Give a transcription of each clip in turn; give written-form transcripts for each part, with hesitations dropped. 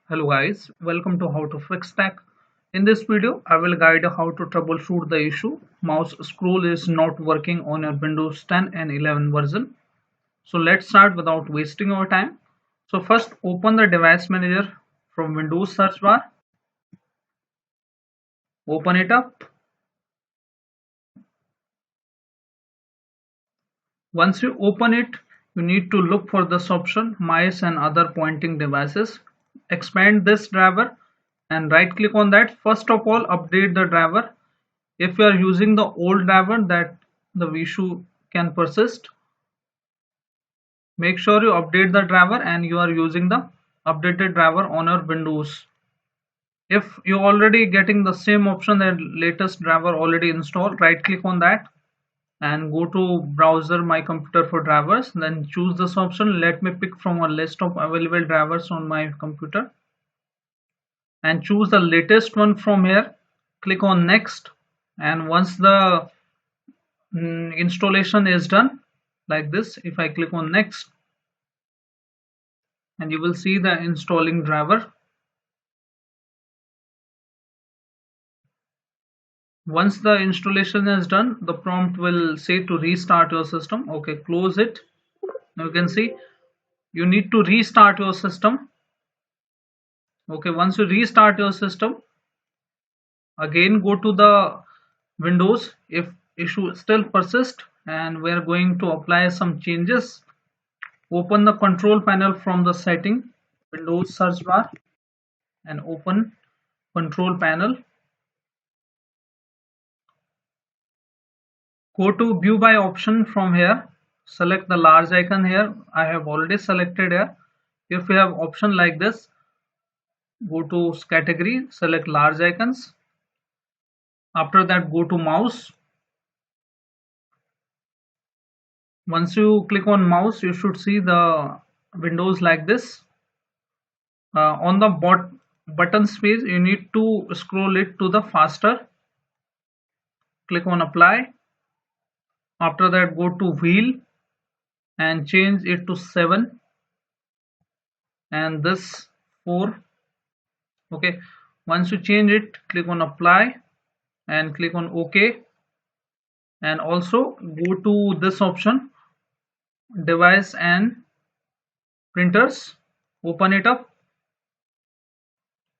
Hello guys, welcome to How to Fix Tech. In this video, I will guide you how to troubleshoot the issue. Mouse scroll is not working on your Windows 10 and 11 version. So let's start without wasting our time. So first open the device manager from Windows search bar. Open it up. Once you open it, you need to look for this option, mice and other pointing devices. Expand this driver and right click on that. First of all, update the driver. If you are using the old driver, that the issue can persist. Make sure you update the driver and you are using the updated driver on your Windows. If you already getting the same option, that latest driver already installed, right click on that and go to browser my computer for drivers, then choose this option. Let me pick from a list of available drivers on my computer and choose the latest one from here. Click on next, and once the installation is done like this, if I click on next, and you will see the installing driver. Once the installation is done, the prompt will say to restart your system. Okay, close it. Now you can see you need to restart your system. Okay, once you restart your system, again go to the Windows. If issue still persists, and we are going to apply some changes, open the control panel from the setting, Windows search bar, and open control panel. Go to view by option from here. Select the large icon here. I have already selected here. If you have option like this, go to category, select large icons. After that, go to mouse. Once you click on mouse, you should see the windows like this. On the button space, you need to scroll it to the faster. Click on apply. After that, go to wheel and change it to 7 and this 4. Okay, once you change it, click on apply and click on OK, and also go to this option, device and printers. Open it up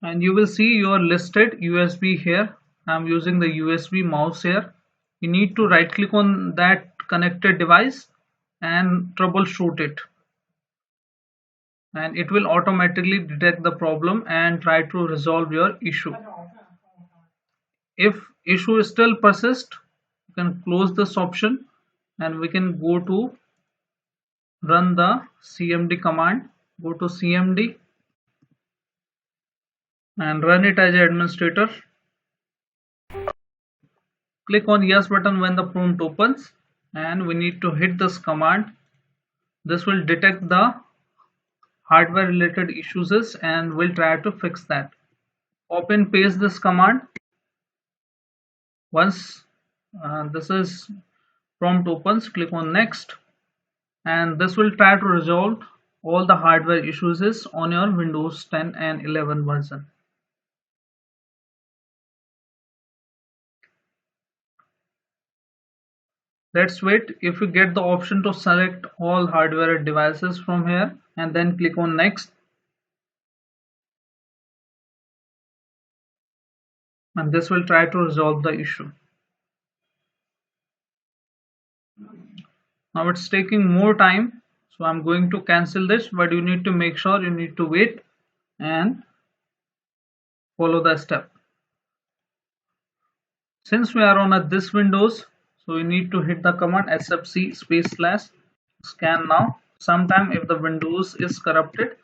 and you will see your listed USB here. I'm using the USB mouse here. You need to right click on that connected device and troubleshoot it, and it will automatically detect the problem and try to resolve your issue. If issue still persists, you can close this option and we can go to run the CMD command. Go to CMD and run it as an administrator. Click on yes button when the prompt opens, and we need to hit this command. This will detect the hardware related issues and we'll try to fix that. Copy and paste this command. Once this is prompt opens, click on next, and this will try to resolve all the hardware issues on your Windows 10 and 11 version. Let's wait. If you get the option to select all hardware devices from here and then click on next, and this will try to resolve the issue. Now it's taking more time, so I'm going to cancel this, but you need to make sure you need to wait and follow the step. Since we are on this Windows, so you need to hit the command sfc /scan now. Sometime if the Windows is corrupted,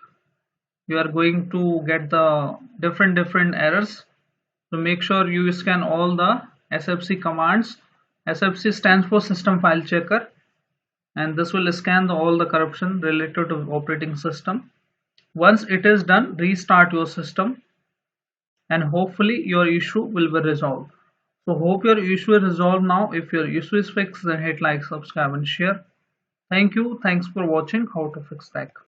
you are going to get the different errors. So make sure you scan all the sfc commands. Sfc stands for system file checker, and this will scan all the corruption related to operating system. Once it is done, restart your system and hopefully your issue will be resolved. So hope your issue is resolved now. If your issue is fixed, then hit like, subscribe and share. Thank you. Thanks for watching How to Fix Tech.